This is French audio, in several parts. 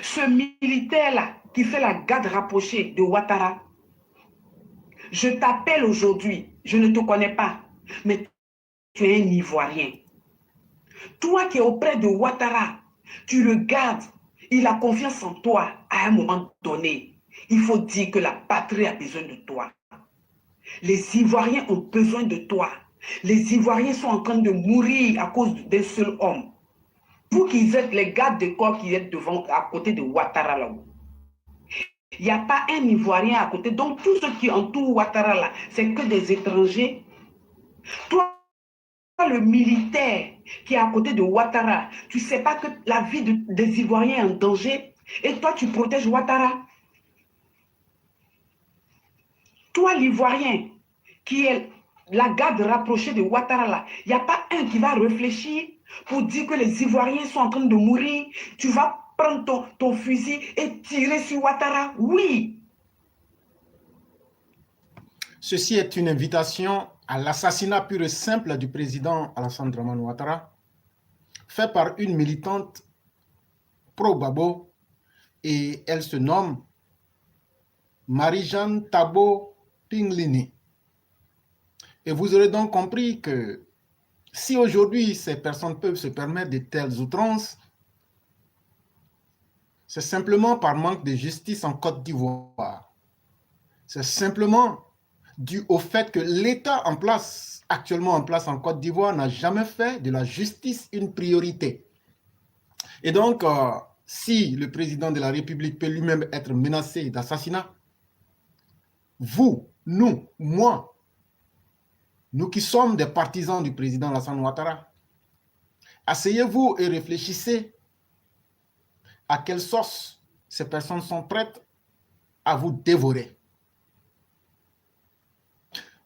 Ce militaire-là qui fait la garde rapprochée de Ouattara, je t'appelle aujourd'hui, je ne te connais pas, mais tu es un Ivoirien. Toi qui es auprès de Ouattara, tu le gardes, il a confiance en toi à un moment donné. Il faut dire que la patrie a besoin de toi. Les Ivoiriens ont besoin de toi. Les Ivoiriens sont en train de mourir à cause d'un seul homme. Vous qui êtes les gardes de corps qui êtes devant, à côté de Ouattara là-haut, il n'y a pas un Ivoirien à côté. Donc tous ceux qui entourent Ouattara là, c'est que des étrangers. Toi, le militaire qui est à côté de Ouattara, tu ne sais pas que la vie des Ivoiriens est en danger et toi tu protèges Ouattara. Toi l'Ivoirien qui est la garde rapprochée de Ouattara là, il n'y a pas un qui va réfléchir pour dire que les Ivoiriens sont en train de mourir. Tu vas prendre ton fusil et tirer sur Ouattara. Oui. Ceci est une invitation à l'assassinat pur et simple du président Alassane Dramane Ouattara, fait par une militante pro-Babo, et elle se nomme Marie-Jeanne Tabo Pinglini. Et vous aurez donc compris que si aujourd'hui ces personnes peuvent se permettre de telles outrances, c'est simplement par manque de justice en Côte d'Ivoire. C'est simplement dû au fait que l'État actuellement en place en Côte d'Ivoire, n'a jamais fait de la justice une priorité. Et donc, si le président de la République peut lui-même être menacé d'assassinat, vous, nous, moi, nous qui sommes des partisans du président Alassane Ouattara, asseyez-vous et réfléchissez à quelle sauce ces personnes sont prêtes à vous dévorer.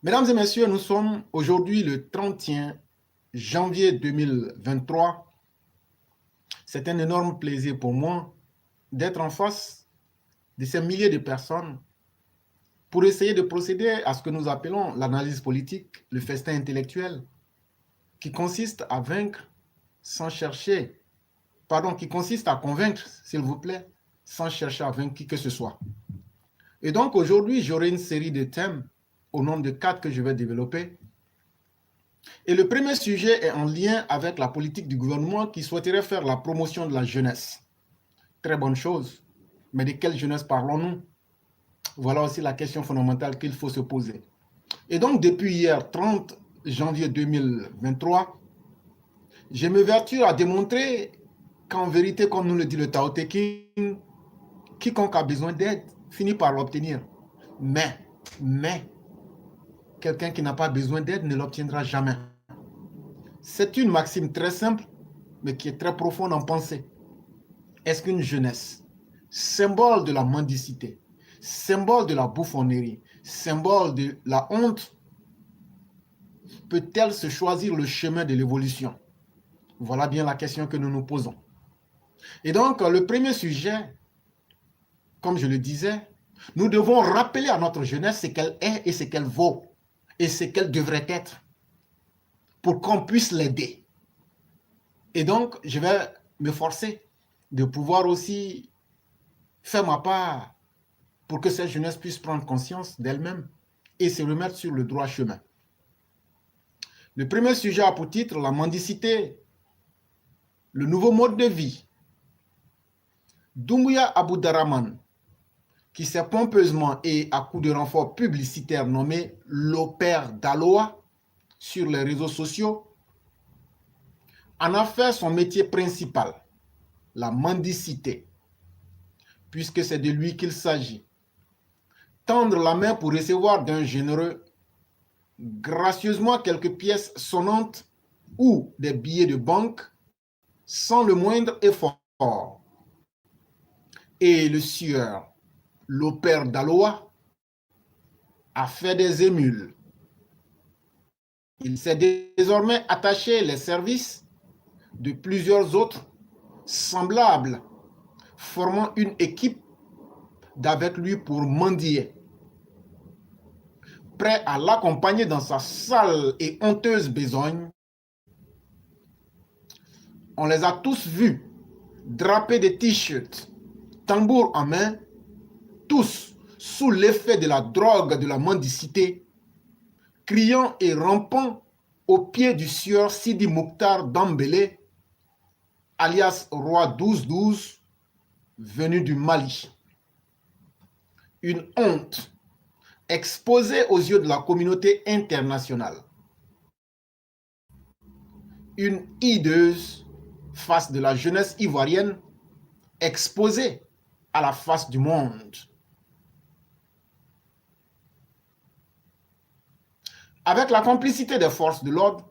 Mesdames et messieurs, nous sommes aujourd'hui le 31 janvier 2023. C'est un énorme plaisir pour moi d'être en face de ces milliers de personnes pour essayer de procéder à ce que nous appelons l'analyse politique, le festin intellectuel, qui consiste à vaincre sans chercher, qui consiste à convaincre, s'il vous plaît, sans chercher à vaincre qui que ce soit. Et donc aujourd'hui, j'aurai une série de thèmes au nombre de 4 que je vais développer. Et le premier sujet est en lien avec la politique du gouvernement qui souhaiterait faire la promotion de la jeunesse. Très bonne chose. Mais de quelle jeunesse parlons-nous? Voilà aussi la question fondamentale qu'il faut se poser. Et donc, depuis hier, 30 janvier 2023, je m'évertue à démontrer qu'en vérité, comme nous le dit le Tao Te Ching, quiconque a besoin d'aide finit par l'obtenir. Mais, quelqu'un qui n'a pas besoin d'aide ne l'obtiendra jamais. C'est une maxime très simple, mais qui est très profonde en pensée. Est-ce qu'une jeunesse, symbole de la mendicité, symbole de la bouffonnerie, symbole de la honte, peut-elle se choisir le chemin de l'évolution? Voilà bien la question que nous nous posons. Et donc, le premier sujet, comme je le disais, nous devons rappeler à notre jeunesse ce qu'elle est et ce qu'elle vaut et ce qu'elle devrait être pour qu'on puisse l'aider. Et donc, je vais me forcer de pouvoir aussi faire ma part pour que cette jeunesse puisse prendre conscience d'elle-même et se remettre sur le droit chemin. Le premier sujet a pour titre la mendicité, le nouveau mode de vie. Doumbouya Aboudarrahmane, qui s'est pompeusement et à coup de renfort publicitaire nommé l'opère d'Aloa sur les réseaux sociaux, en a fait son métier principal, la mendicité, puisque c'est de lui qu'il s'agit. Tendre la main pour recevoir d'un généreux gracieusement quelques pièces sonnantes ou des billets de banque sans le moindre effort. Et le sieur, l'opère d'Aloa, a fait des émules. Il s'est désormais attaché les services de plusieurs autres semblables, formant une équipe d'avec lui pour mendier. Prêt à l'accompagner dans sa sale et honteuse besogne, on les a tous vus draper des t-shirts tambour en main, tous sous l'effet de la drogue de la mendicité, criant et rampant au pied du sieur Sidi Mokhtar Dambélé, alias Roi 12-12, venu du Mali. Une honte exposée aux yeux de la communauté internationale. Une hideuse face de la jeunesse ivoirienne exposée à la face du monde. Avec la complicité des forces de l'ordre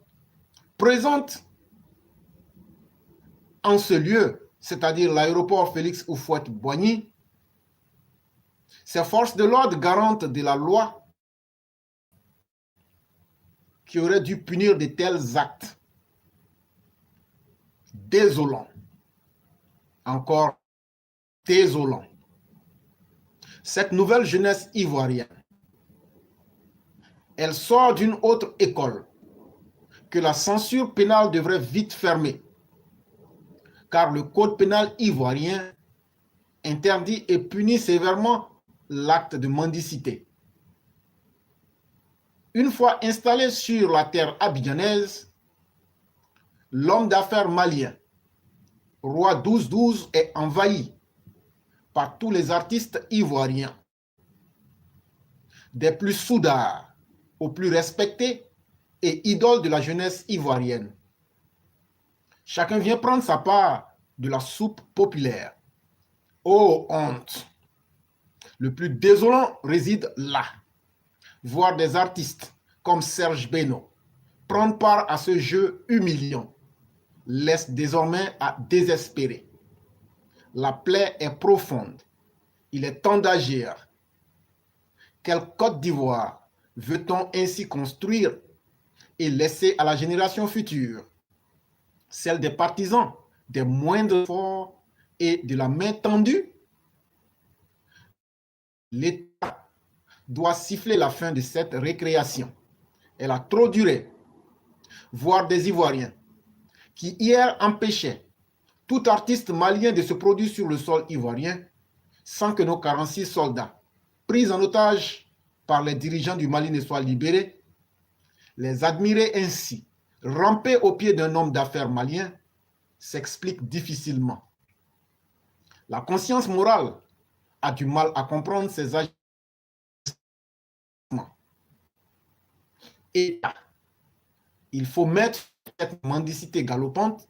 présentes en ce lieu, c'est-à-dire l'aéroport Félix Houphouët-Boigny, ces forces de l'ordre garantes de la loi qui auraient dû punir de tels actes désolants, encore désolants. Cette nouvelle jeunesse ivoirienne, elle sort d'une autre école que la censure pénale devrait vite fermer, car le code pénal ivoirien interdit et punit sévèrement l'acte de mendicité. Une fois installé sur la terre abidjanaise, l'homme d'affaires malien, Roi 12-12, est envahi par tous les artistes ivoiriens, des plus soudards aux plus respectés et idoles de la jeunesse ivoirienne. Chacun vient prendre sa part de la soupe populaire. Oh honte! Le plus désolant réside là. Voir des artistes comme Serge Beno prendre part à ce jeu humiliant laisse désormais à désespérer. La plaie est profonde. Il est temps d'agir. Quelle Côte d'Ivoire veut-on ainsi construire et laisser à la génération future? Celle des partisans, des moindres forts et de la main tendue? L'État doit siffler la fin de cette récréation. Elle a trop duré. Voir des Ivoiriens qui hier empêchaient tout artiste malien de se produire sur le sol ivoirien sans que nos 46 soldats, pris en otage par les dirigeants du Mali, ne soient libérés, les admirer ainsi, ramper au pied d'un homme d'affaires malien, s'explique difficilement. La conscience morale a du mal à comprendre ces agissements. Et il faut mettre cette mendicité galopante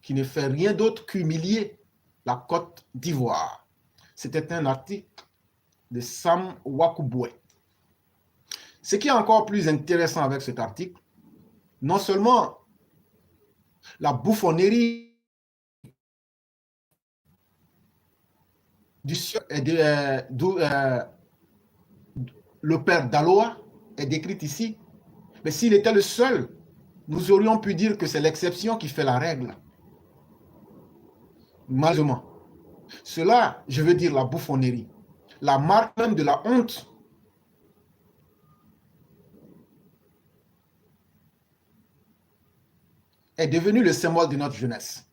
qui ne fait rien d'autre qu'humilier la Côte d'Ivoire. C'était un article de Sam Wakouboué. Ce qui est encore plus intéressant avec cet article, non seulement la bouffonnerie le père d'Aloa est décrite ici, mais s'il était le seul, nous aurions pu dire que c'est l'exception qui fait la règle. Malheureusement, cela, je veux dire la bouffonnerie, la marque même de la honte, est devenu le symbole de notre jeunesse.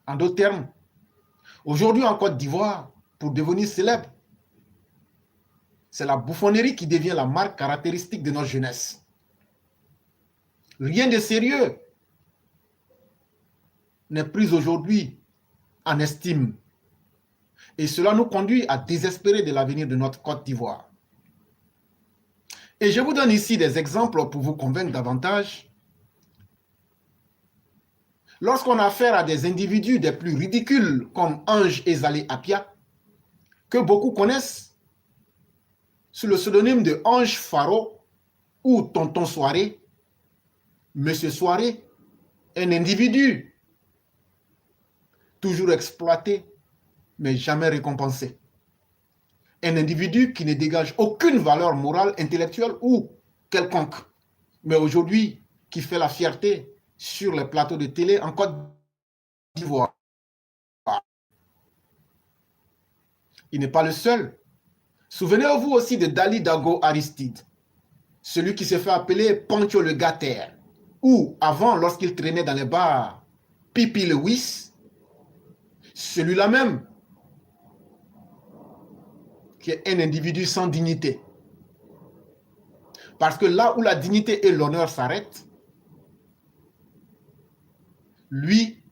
En d'autres termes, aujourd'hui en Côte d'Ivoire, pour devenir célèbre, c'est la bouffonnerie qui devient la marque caractéristique de notre jeunesse. Rien de sérieux n'est pris aujourd'hui en estime. Et cela nous conduit à désespérer de l'avenir de notre Côte d'Ivoire. Et je vous donne ici des exemples pour vous convaincre davantage. Lorsqu'on a affaire à des individus des plus ridicules comme Ange Ezalé Apia, que beaucoup connaissent sous le pseudonyme de Ange Faro ou Tonton Soirée, Monsieur Soirée, un individu toujours exploité, mais jamais récompensé. Un individu qui ne dégage aucune valeur morale, intellectuelle ou quelconque, mais aujourd'hui qui fait la fierté sur les plateaux de télé en Côte d'Ivoire. Il n'est pas le seul. Souvenez-vous aussi de Dali Dago Aristide, celui qui se fait appeler Pancho le Gater, ou avant, lorsqu'il traînait dans les bars, Pipi le Wiss, Celui-là même qui est un individu sans dignité. Parce que là où la dignité et l'honneur s'arrêtent, lui,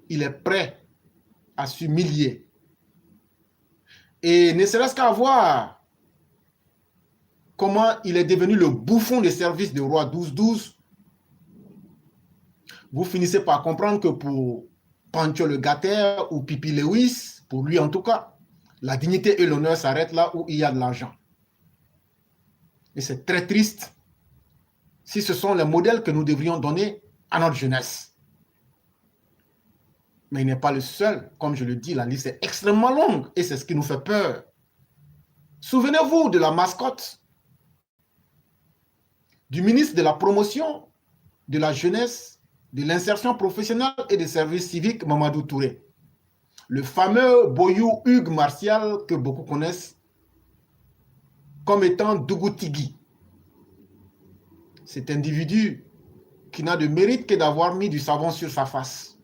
il est prêt à s'humilier. Et ne serait-ce qu'à voir comment il est devenu le bouffon des services de roi 12-12, vous finissez par comprendre que pour Pancho le Gatter ou Pipi Lewis, pour lui en tout cas, la dignité et l'honneur s'arrêtent là où il y a de l'argent. Et c'est très triste si ce sont les modèles que nous devrions donner à notre jeunesse. Mais il n'est pas le seul. Comme je le dis, la liste est extrêmement longue et c'est ce qui nous fait peur. Souvenez-vous de la mascotte du ministre de la Promotion, de la Jeunesse, de l'Insertion professionnelle et des services civiques, Mamadou Touré. Le fameux boyou Hugues Martial que beaucoup connaissent comme étant Dougoutigui. Cet individu qui n'a de mérite que d'avoir mis du savon sur sa face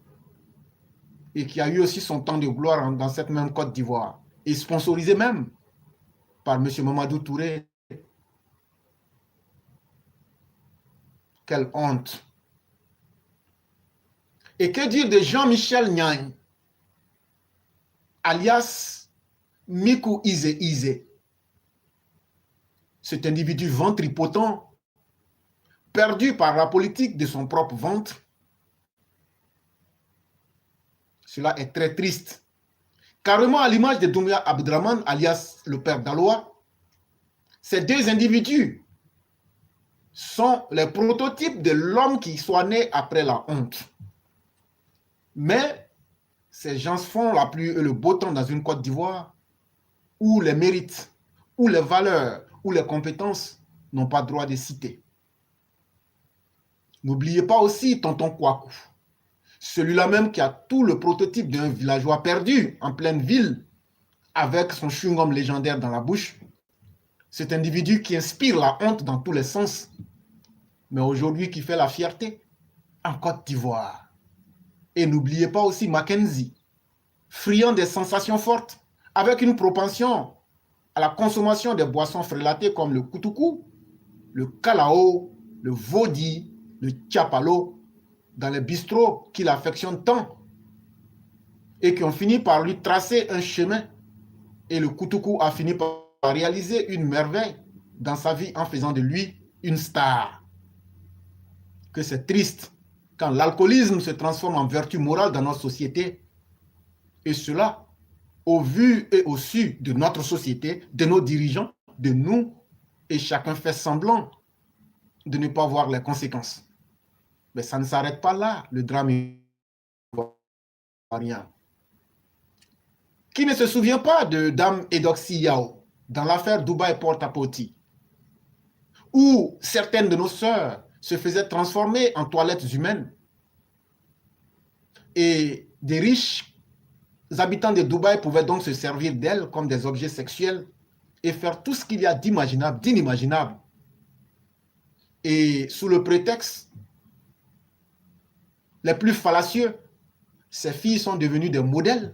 et qui a eu aussi son temps de gloire dans cette même Côte d'Ivoire et sponsorisé même par M. Mamadou Touré. Quelle honte! Et que dire de Jean-Michel Niagne, alias Mikou Ize Ize? Cet individu ventripotent, perdu par la politique de son propre ventre. Cela est très triste. Carrément à l'image de Doumbia Abdraman, alias le père d'Aloa, ces deux individus sont les prototypes de l'homme qui soit né après la honte. Mais ces gens font la pluie et le beau temps dans une Côte d'Ivoire où les mérites, où les valeurs, où les compétences n'ont pas droit de citer. N'oubliez pas aussi Tonton Kouakou, celui-là même qui a tout le prototype d'un villageois perdu en pleine ville avec son chewing-gum légendaire dans la bouche. Cet individu qui inspire la honte dans tous les sens, mais aujourd'hui qui fait la fierté en Côte d'Ivoire. Et n'oubliez pas aussi Mackenzie, friand des sensations fortes, avec une propension à la consommation des boissons frélatées comme le koutoukou, le kalao, le vodi, le tchapalo, dans les bistrots qu'il affectionne tant et qui ont fini par lui tracer un chemin. Et le koutoukou a fini par réaliser une merveille dans sa vie en faisant de lui une star. Que c'est triste quand l'alcoolisme se transforme en vertu morale dans notre société. Et cela, au vu et au su de notre société, de nos dirigeants, de nous, et chacun fait semblant de ne pas voir les conséquences. Mais ça ne s'arrête pas là, le drame ivoirien. Qui ne se souvient pas de Dame Edoxy Yao dans l'affaire Dubaï Port-à-Poti, où certaines de nos sœurs se faisaient transformer en toilettes humaines et des riches habitants de Dubaï pouvaient donc se servir d'elles comme des objets sexuels et faire tout ce qu'il y a d'imaginable, d'inimaginable. Et sous le prétexte les plus fallacieux, ces filles sont devenues des modèles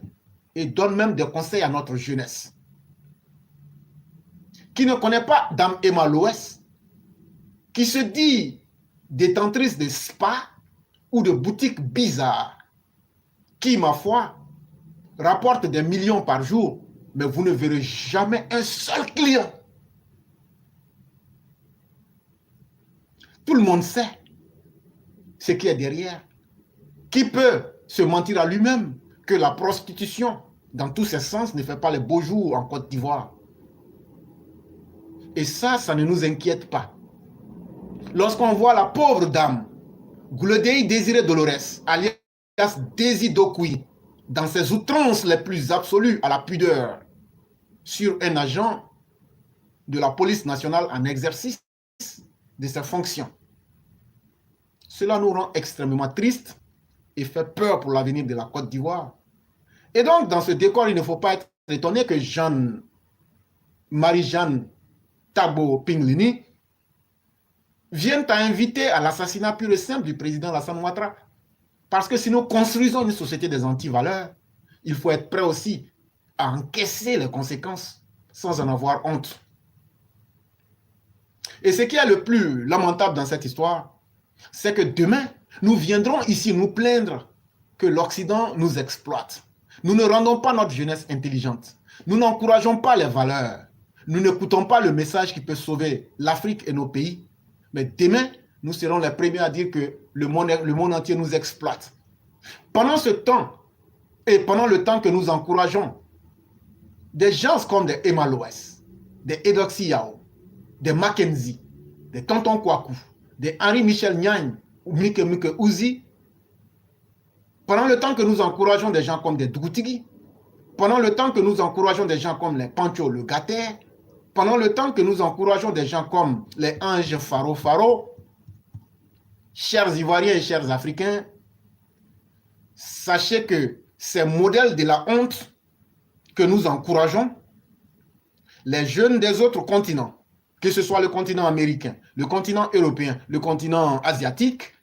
et donnent même des conseils à notre jeunesse. Qui ne connaît pas Dame Emma Loès, qui se dit détentrice de spa ou de boutiques bizarres, qui, ma foi, rapporte des millions par jour, mais vous ne verrez jamais un seul client. Tout le monde sait ce qui est derrière. Qui peut se mentir à lui-même que la prostitution, dans tous ses sens, ne fait pas les beaux jours en Côte d'Ivoire? Et ça ne nous inquiète pas. Lorsqu'on voit la pauvre dame, Gouledei Désiré Dolores, alias Dési Dokui, dans ses outrances les plus absolues à la pudeur, sur un agent de la police nationale en exercice de ses fonctions. Cela nous rend extrêmement tristes et fait peur pour l'avenir de la Côte d'Ivoire. Et donc, dans ce décor, il ne faut pas être étonné que Marie-Jeanne Tabo Pinglini vienne à inviter à l'assassinat pur et simple du président Alassane Ouattara. Parce que si nous construisons une société des antivaleurs, il faut être prêt aussi à encaisser les conséquences sans en avoir honte. Et ce qui est le plus lamentable dans cette histoire, c'est que demain, nous viendrons ici nous plaindre que l'Occident nous exploite. Nous ne rendons pas notre jeunesse intelligente. Nous n'encourageons pas les valeurs. Nous n'écoutons pas le message qui peut sauver l'Afrique et nos pays. Mais demain, nous serons les premiers à dire que le monde entier nous exploite. Pendant ce temps, et pendant le temps que nous encourageons des gens comme des Emma Loès, des Edoxy Yao, des Mackenzie, des Tonton Kwaku, des Henri Michel Niagne ou Mike Ouzi, pendant le temps que nous encourageons des gens comme des Dougoutigui, pendant le temps que nous encourageons des gens comme les Pancho Le Gater, pendant le temps que nous encourageons des gens comme les Anges Faro Faro, chers Ivoiriens et chers Africains, sachez que ces modèles de la honte que nous encourageons, les jeunes des autres continents, que ce soit le continent américain, le continent européen, le continent asiatique,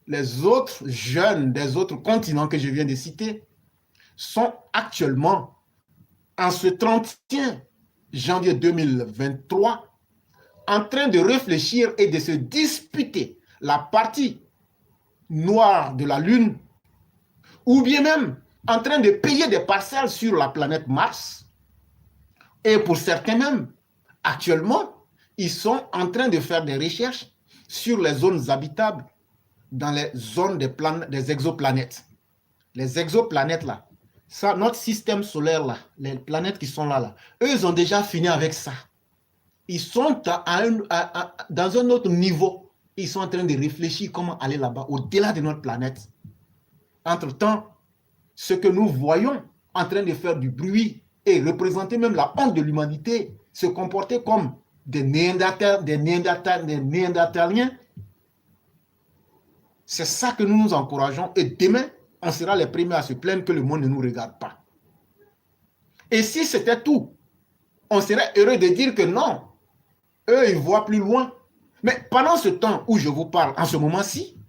les autres jeunes des autres continents que je viens de citer sont actuellement, en ce 31 janvier 2023, en train de réfléchir et de se disputer la partie noire de la Lune, ou bien même en train de payer des parcelles sur la planète Mars. Et pour certains même, actuellement, ils sont en train de faire des recherches sur les zones habitables dans les zones des exoplanètes. Les exoplanètes là, ça, notre système solaire là, les planètes qui sont là, eux, ils ont déjà fini avec ça. Ils sont dans un autre niveau. Ils sont en train de réfléchir comment aller là-bas, au-delà de notre planète. Entre-temps, ce que nous voyons en train de faire du bruit et représenter même la honte de l'humanité, se comporter comme des Néandertaliens, c'est ça que nous nous encourageons. Et demain, on sera les premiers à se plaindre que le monde ne nous regarde pas. Et si c'était tout, on serait heureux de dire que non, eux, ils voient plus loin. Mais pendant ce temps où je vous parle, en ce moment-ci,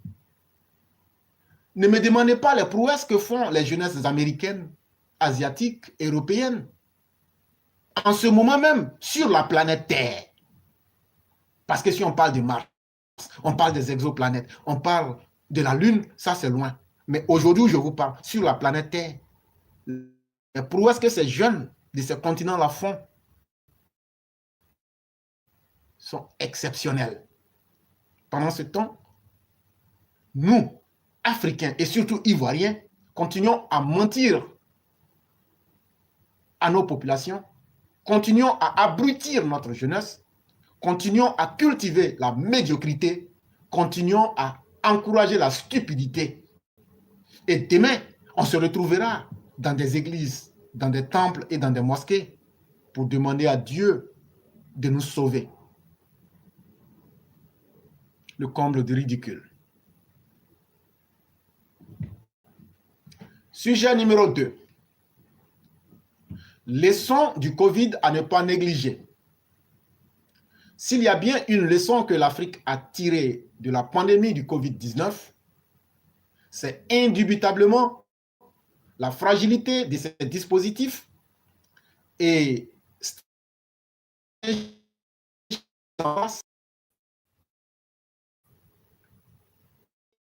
ne me demandez pas les prouesses que font les jeunesses américaines, asiatiques, européennes. En ce moment même, sur la planète Terre. Parce que si on parle de Mars, on parle des exoplanètes, on parle de la Lune, ça c'est loin. Mais aujourd'hui où je vous parle, sur la planète Terre, les prouesses que ces jeunes de ces continents-là font sont exceptionnelles. Pendant ce temps, nous, Africains et surtout Ivoiriens, continuons à mentir à nos populations, continuons à abrutir notre jeunesse, continuons à cultiver la médiocrité, continuons à encourager la stupidité. Et demain, on se retrouvera dans des églises, dans des temples et dans des mosquées pour demander à Dieu de nous sauver. Le comble du ridicule. Sujet numéro 2. Leçon du Covid à ne pas négliger. S'il y a bien une leçon que l'Afrique a tirée de la pandémie du Covid-19, c'est indubitablement la fragilité de ces dispositifs et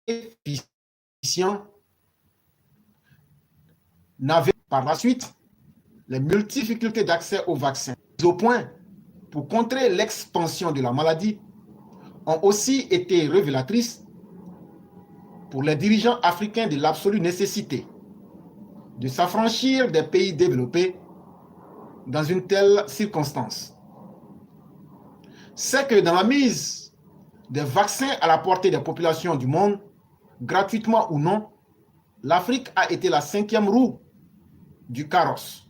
efficient n'avaient par la suite les multiples difficultés d'accès aux vaccins au point pour contrer l'expansion de la maladie ont aussi été révélatrices pour les dirigeants africains de l'absolue nécessité de s'affranchir des pays développés dans une telle circonstance. C'est que dans la mise des vaccins à la portée des populations du monde, gratuitement ou non, l'Afrique a été la 5e roue du carrosse.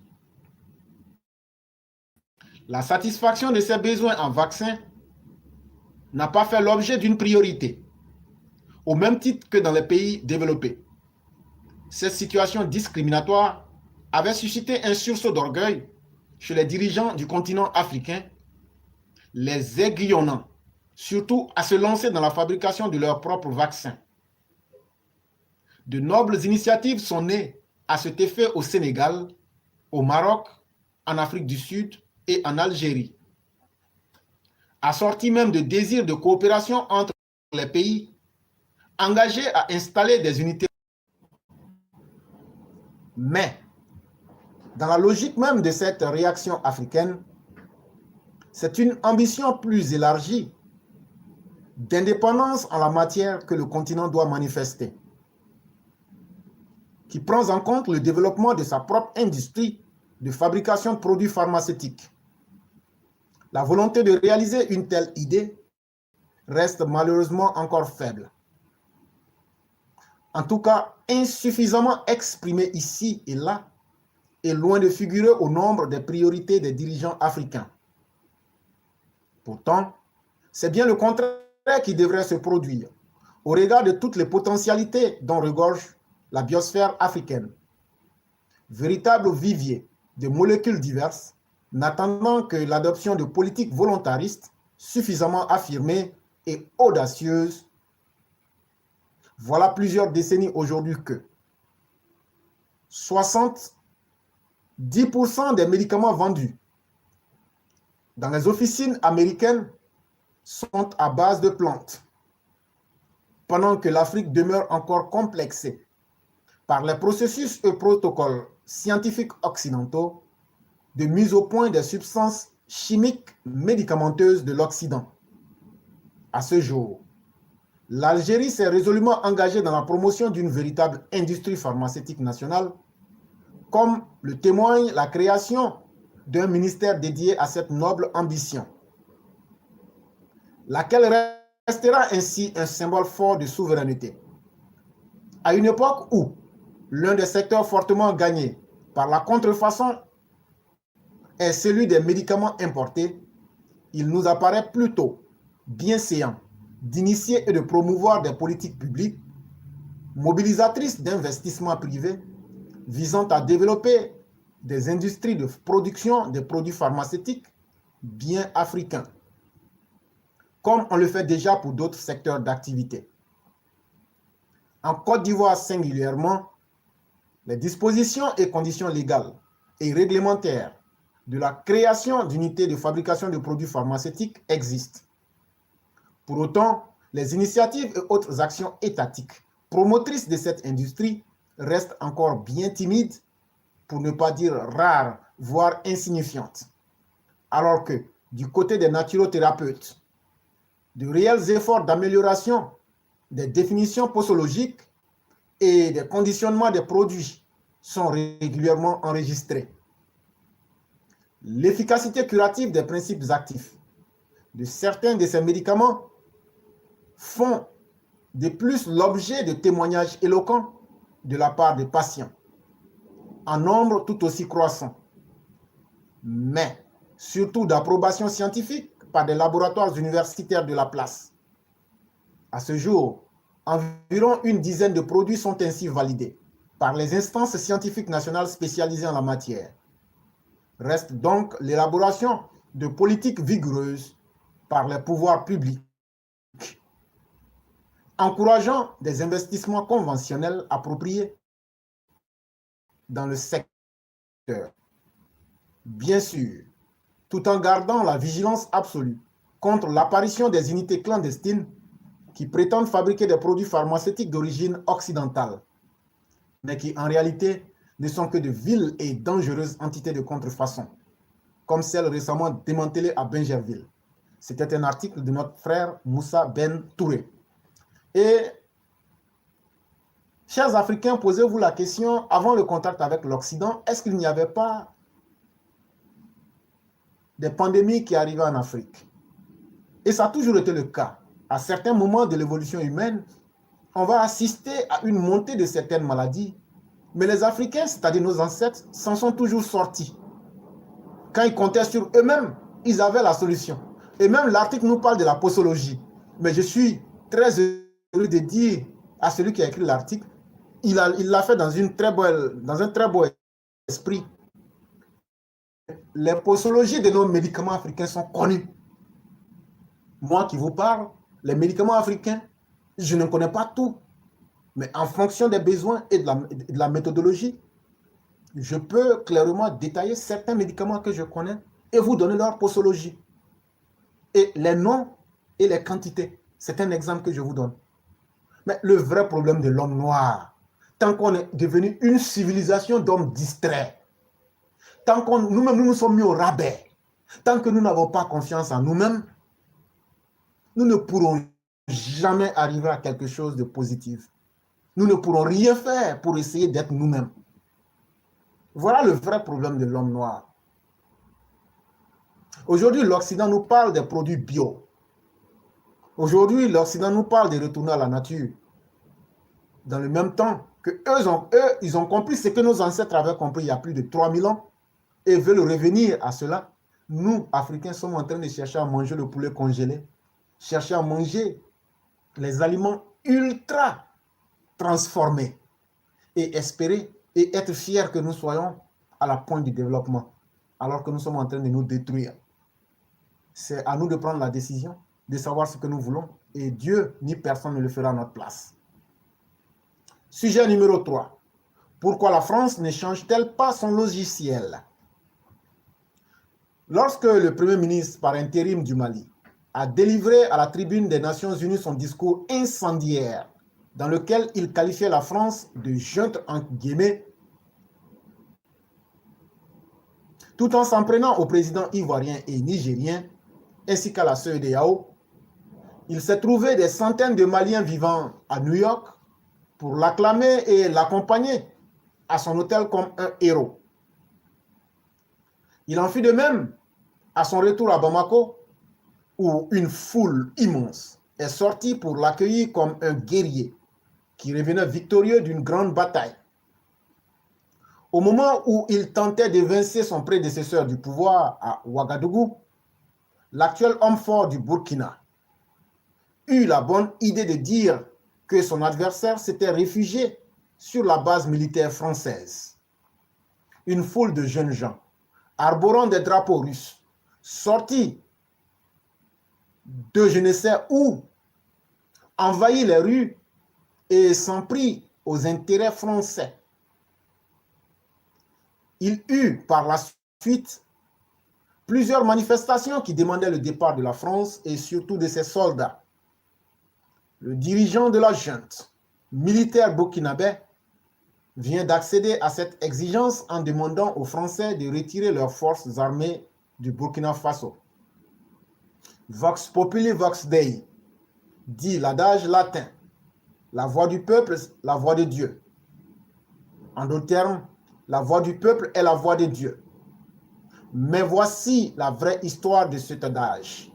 La satisfaction de ses besoins en vaccins n'a pas fait l'objet d'une priorité, au même titre que dans les pays développés. Cette situation discriminatoire avait suscité un sursaut d'orgueil chez les dirigeants du continent africain, les aiguillonnant surtout à se lancer dans la fabrication de leurs propres vaccins. De nobles initiatives sont nées à cet effet au Sénégal, au Maroc, en Afrique du Sud et en Algérie, assorti même de désirs de coopération entre les pays engagés à installer des unités. Mais, dans la logique même de cette réaction africaine, c'est une ambition plus élargie d'indépendance en la matière que le continent doit manifester, qui prend en compte le développement de sa propre industrie de fabrication de produits pharmaceutiques. La volonté de réaliser une telle idée reste malheureusement encore faible. En tout cas, insuffisamment exprimée ici et là, et loin de figurer au nombre des priorités des dirigeants africains. Pourtant, c'est bien le contraire qui devrait se produire, au regard de toutes les potentialités dont regorge la biosphère africaine. Véritable vivier de molécules diverses, n'attendant que l'adoption de politiques volontaristes suffisamment affirmées et audacieuses. Voilà plusieurs décennies aujourd'hui que 70% des médicaments vendus dans les officines américaines sont à base de plantes, pendant que l'Afrique demeure encore complexée par les processus et protocoles scientifiques occidentaux de mise au point des substances chimiques médicamenteuses de l'Occident. À ce jour, l'Algérie s'est résolument engagée dans la promotion d'une véritable industrie pharmaceutique nationale, comme le témoigne la création d'un ministère dédié à cette noble ambition, laquelle restera ainsi un symbole fort de souveraineté. À une époque où l'un des secteurs fortement gagnés par la contrefaçon est celui des médicaments importés, il nous apparaît plutôt bienséant d'initier et de promouvoir des politiques publiques mobilisatrices d'investissements privés visant à développer des industries de production de produits pharmaceutiques bien africains, comme on le fait déjà pour d'autres secteurs d'activité. En Côte d'Ivoire singulièrement, les dispositions et conditions légales et réglementaires de la création d'unités de fabrication de produits pharmaceutiques existent. Pour autant, les initiatives et autres actions étatiques promotrices de cette industrie restent encore bien timides, pour ne pas dire rares, voire insignifiantes. Alors que, du côté des naturothérapeutes, de réels efforts d'amélioration des définitions posologiques et des conditionnements des produits sont régulièrement enregistrés. L'efficacité curative des principes actifs de certains de ces médicaments font de plus l'objet de témoignages éloquents de la part des patients, en nombre tout aussi croissant, mais surtout d'approbation scientifique par des laboratoires universitaires de la place. À ce jour, environ une dizaine de produits sont ainsi validés par les instances scientifiques nationales spécialisées en la matière. Reste donc l'élaboration de politiques vigoureuses par les pouvoirs publics, encourageant des investissements conventionnels appropriés dans le secteur. Bien sûr, tout en gardant la vigilance absolue contre l'apparition des unités clandestines qui prétendent fabriquer des produits pharmaceutiques d'origine occidentale, mais qui en réalité ne sont que de viles et dangereuses entités de contrefaçon, comme celle récemment démantelée à Bingerville. C'était un article de notre frère Moussa Ben Touré. Et, chers Africains, posez-vous la question, avant le contact avec l'Occident, est-ce qu'il n'y avait pas des pandémies qui arrivaient en Afrique? Et ça a toujours été le cas. À certains moments de l'évolution humaine, on va assister à une montée de certaines maladies, mais les Africains, c'est-à-dire nos ancêtres, s'en sont toujours sortis. Quand ils comptaient sur eux-mêmes, ils avaient la solution. Et même l'article nous parle de la posologie. Mais je suis très heureux de dire à celui qui a écrit l'article, il l'a fait dans un très beau esprit. Les posologies de nos médicaments africains sont connues. Moi qui vous parle, les médicaments africains, je ne connais pas tout. Mais en fonction des besoins et de la méthodologie, je peux clairement détailler certains médicaments que je connais et vous donner leur posologie. Et les noms et les quantités. C'est un exemple que je vous donne. Mais le vrai problème de l'homme noir, tant qu'on est devenu une civilisation d'hommes distraits, tant qu'on nous-mêmes nous sommes mis au rabais, tant que nous n'avons pas confiance en nous-mêmes, nous ne pourrons jamais arriver à quelque chose de positif. Nous ne pourrons rien faire pour essayer d'être nous-mêmes. Voilà le vrai problème de l'homme noir. Aujourd'hui, l'Occident nous parle des produits bio. Aujourd'hui, l'Occident nous parle de retourner à la nature. Dans le même temps que ils ont compris ce que nos ancêtres avaient compris il y a plus de 3000 ans et veulent revenir à cela. Nous, Africains, sommes en train de chercher à manger le poulet congelé, chercher à manger les aliments ultra transformés et espérer et être fiers que nous soyons à la pointe du développement, alors que nous sommes en train de nous détruire. C'est à nous de prendre la décision, de savoir ce que nous voulons, et Dieu ni personne ne le fera à notre place. Sujet numéro 3. Pourquoi la France ne change-t-elle pas son logiciel? Lorsque le Premier ministre par intérim du Mali a délivré à la tribune des Nations Unies son discours incendiaire dans lequel il qualifiait la France de junte entre guillemets, tout en s'en prenant aux présidents ivoiriens et nigériens ainsi qu'à la CEDEAO, il s'est trouvé des centaines de Maliens vivant à New York pour l'acclamer et l'accompagner à son hôtel comme un héros. Il en fut de même à son retour à Bamako, où une foule immense est sortie pour l'accueillir comme un guerrier qui revenait victorieux d'une grande bataille. Au moment où il tentait d'évincer son prédécesseur du pouvoir à Ouagadougou, l'actuel homme fort du Burkina eut la bonne idée de dire que son adversaire s'était réfugié sur la base militaire française. Une foule de jeunes gens, arborant des drapeaux russes, sortis de je ne sais où, envahit les rues et s'en prit aux intérêts français. Il eut par la suite plusieurs manifestations qui demandaient le départ de la France et surtout de ses soldats. Le dirigeant de la junte militaire burkinabé vient d'accéder à cette exigence en demandant aux Français de retirer leurs forces armées du Burkina Faso. Vox populi, vox Dei, dit l'adage latin. La voix du peuple, la voix de Dieu. En d'autres termes, la voix du peuple est la voix de Dieu. Mais voici la vraie histoire de cet adage.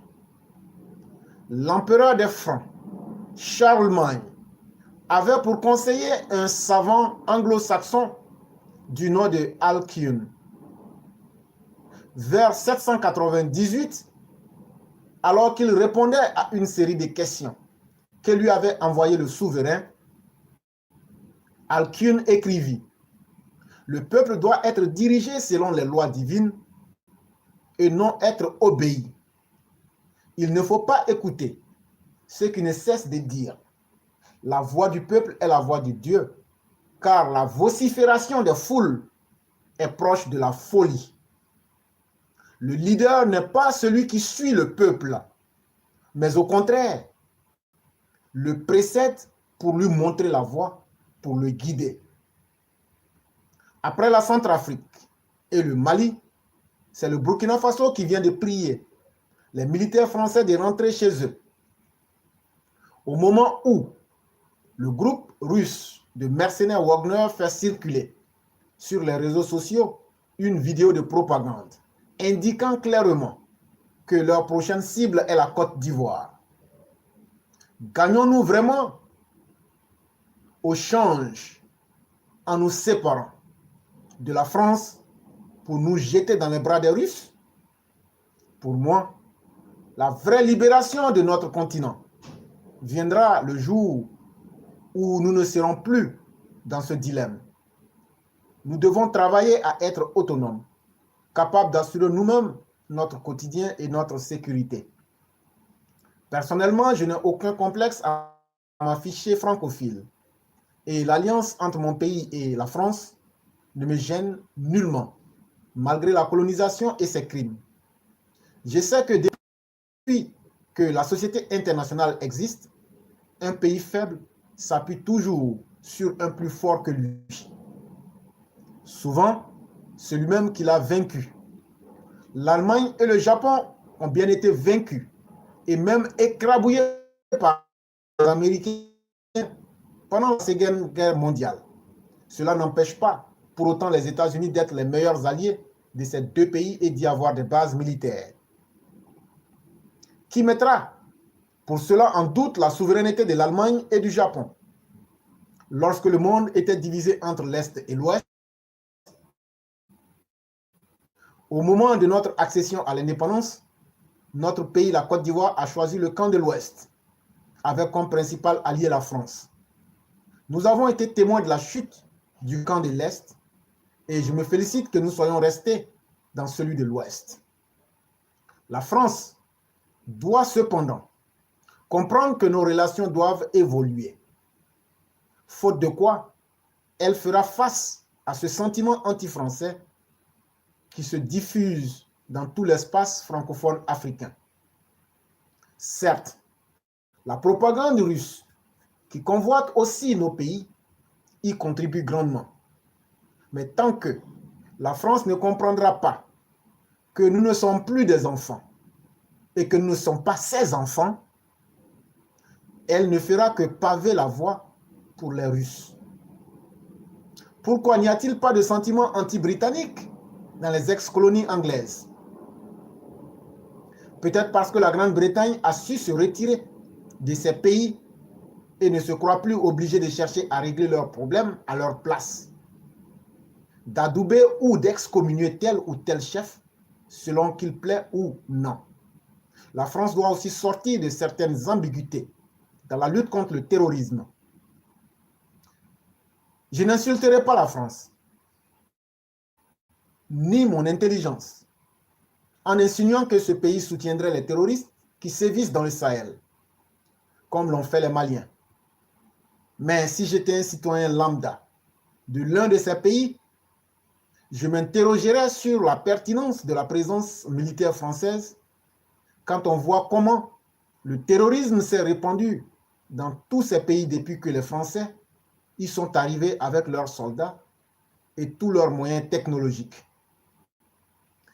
L'empereur des Francs, Charlemagne, avait pour conseiller un savant anglo-saxon du nom de Alcuin. Vers 798, alors qu'il répondait à une série de questions que lui avait envoyé le souverain, Alcuin écrivit: le peuple doit être dirigé selon les lois divines et non être obéi. Il ne faut pas écouter ceux qui ne cessent de dire la voix du peuple est la voix de Dieu, car la vocifération des foules est proche de la folie. Le leader n'est pas celui qui suit le peuple, mais au contraire, le précède pour lui montrer la voie, pour le guider. Après la Centrafrique et le Mali, c'est le Burkina Faso qui vient de prier les militaires français de rentrer chez eux. Au moment où le groupe russe de mercenaires Wagner fait circuler sur les réseaux sociaux une vidéo de propagande indiquant clairement que leur prochaine cible est la Côte d'Ivoire. Gagnons-nous vraiment au change en nous séparant de la France pour nous jeter dans les bras des Russes? Pour moi, la vraie libération de notre continent viendra le jour où nous ne serons plus dans ce dilemme. Nous devons travailler à être autonomes, capables d'assurer nous-mêmes notre quotidien et notre sécurité. Personnellement, je n'ai aucun complexe à m'afficher francophile. Et l'alliance entre mon pays et la France ne me gêne nullement, malgré la colonisation et ses crimes. Je sais que depuis que la société internationale existe, un pays faible s'appuie toujours sur un plus fort que lui. Souvent, c'est lui-même qui l'a vaincu. L'Allemagne et le Japon ont bien été vaincus et même écrabouillés par les Américains pendant la Seconde Guerre mondiale. Cela n'empêche pas pour autant les États-Unis d'être les meilleurs alliés de ces deux pays et d'y avoir des bases militaires. Qui mettra pour cela en doute la souveraineté de l'Allemagne et du Japon? Lorsque le monde était divisé entre l'Est et l'Ouest, au moment de notre accession à l'indépendance, notre pays, la Côte d'Ivoire, a choisi le camp de l'Ouest, avec comme principal allié la France. Nous avons été témoins de la chute du camp de l'Est et je me félicite que nous soyons restés dans celui de l'Ouest. La France doit cependant comprendre que nos relations doivent évoluer. Faute de quoi, elle fera face à ce sentiment anti-français qui se diffuse dans tout l'espace francophone africain. Certes, la propagande russe, qui convoite aussi nos pays, y contribue grandement. Mais tant que la France ne comprendra pas que nous ne sommes plus des enfants et que nous ne sommes pas ses enfants, elle ne fera que paver la voie pour les Russes. Pourquoi n'y a-t-il pas de sentiment anti-britannique dans les ex-colonies anglaises? Peut-être parce que la Grande-Bretagne a su se retirer de ces pays et ne se croit plus obligée de chercher à régler leurs problèmes à leur place, d'adouber ou d'excommunier tel ou tel chef selon qu'il plaît ou non. La France doit aussi sortir de certaines ambiguïtés dans la lutte contre le terrorisme. Je n'insulterai pas la France, ni mon intelligence, en insinuant que ce pays soutiendrait les terroristes qui sévissent dans le Sahel, comme l'ont fait les Maliens. Mais si j'étais un citoyen lambda de l'un de ces pays, je m'interrogerais sur la pertinence de la présence militaire française quand on voit comment le terrorisme s'est répandu dans tous ces pays depuis que les Français y sont arrivés avec leurs soldats et tous leurs moyens technologiques.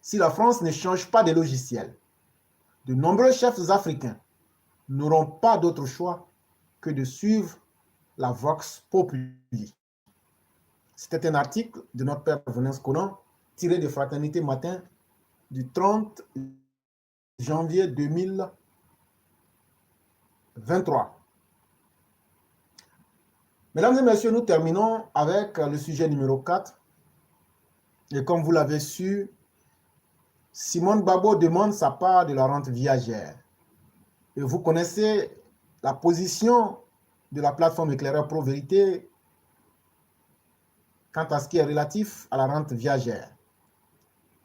Si la France ne change pas de logiciel, de nombreux chefs africains n'auront pas d'autre choix que de suivre la Vox Populi. C'était un article de notre père Venance Conan tiré de Fraternité Matin du 30 janvier 2023. Mesdames et messieurs, nous terminons avec le sujet numéro 4. Et comme vous l'avez su, Simone Babo demande sa part de la rente viagère. Et vous connaissez la position de la plateforme Éclaireur Pro Vérité quant à ce qui est relatif à la rente viagère.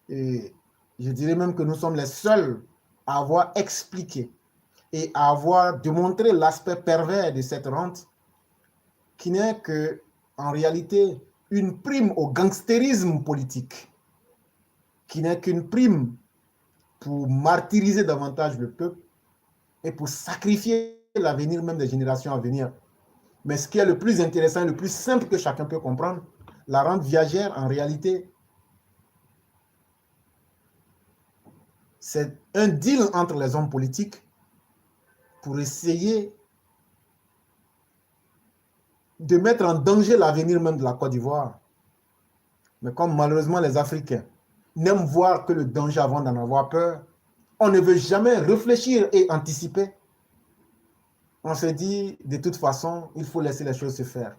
Et je dirais même que nous sommes les seuls à avoir expliqué et à avoir démontré l'aspect pervers de cette rente qui n'est que, en réalité, une prime au gangstérisme politique, qui n'est qu'une prime pour martyriser davantage le peuple et pour sacrifier l'avenir même des générations à venir. Mais ce qui est le plus intéressant, le plus simple que chacun peut comprendre, la rente viagère, en réalité, c'est un deal entre les hommes politiques pour essayer de mettre en danger l'avenir même de la Côte d'Ivoire. Mais comme malheureusement les Africains n'aiment voir que le danger avant d'en avoir peur, on ne veut jamais réfléchir et anticiper. On se dit, de toute façon, il faut laisser les choses se faire.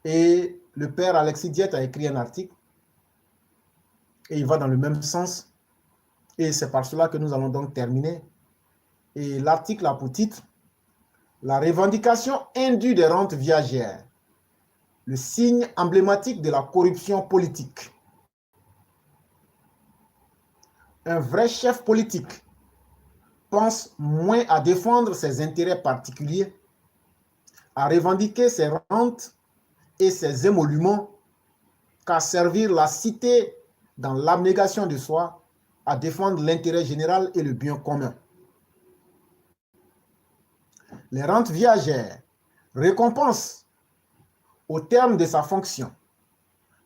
Et le père Alexis Diet a écrit un article et il va dans le même sens. Et c'est par cela que nous allons donc terminer. Et l'article a pour titre « La revendication indue des rentes viagères, le signe emblématique de la corruption politique ». Un vrai chef politique pense moins à défendre ses intérêts particuliers, à revendiquer ses rentes et ses émoluments qu'à servir la cité dans l'abnégation de soi, à défendre l'intérêt général et le bien commun. Les rentes viagères récompensent, au terme de sa fonction,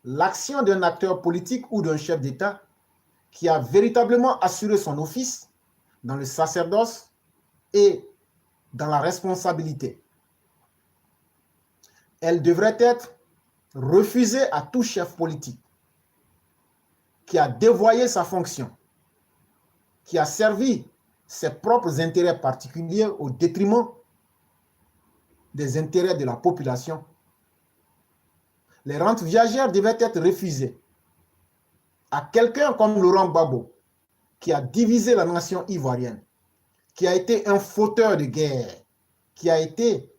l'action d'un acteur politique ou d'un chef d'État qui a véritablement assuré son office dans le sacerdoce et dans la responsabilité. Elle devrait être refusée à tout chef politique qui a dévoyé sa fonction, qui a servi ses propres intérêts particuliers au détriment des intérêts de la population. Les rentes viagères devaient être refusées à quelqu'un comme Laurent Gbagbo, qui a divisé la nation ivoirienne, qui a été un fauteur de guerre, qui a été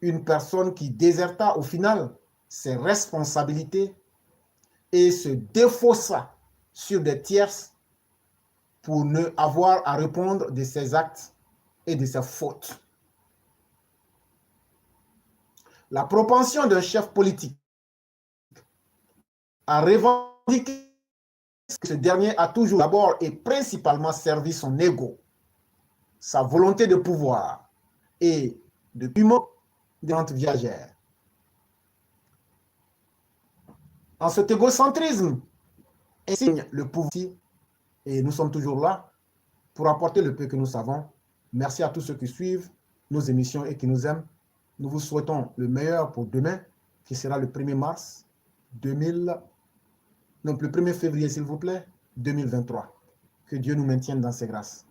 une personne qui déserta au final ses responsabilités et se défaussa sur des tierces pour ne avoir à répondre de ses actes et de ses fautes. La propension d'un chef politique à revendiquer que ce dernier a toujours d'abord et principalement servi son ego, sa volonté de pouvoir et de piment de rente viagère. En cet égocentrisme, insigne le pouvoir et nous sommes toujours là pour apporter le peu que nous savons. Merci à tous ceux qui suivent nos émissions et qui nous aiment. Nous vous souhaitons le meilleur pour demain, qui sera le 1er mars 2000. Donc le 1er février, s'il vous plaît, 2023. Que Dieu nous maintienne dans ses grâces.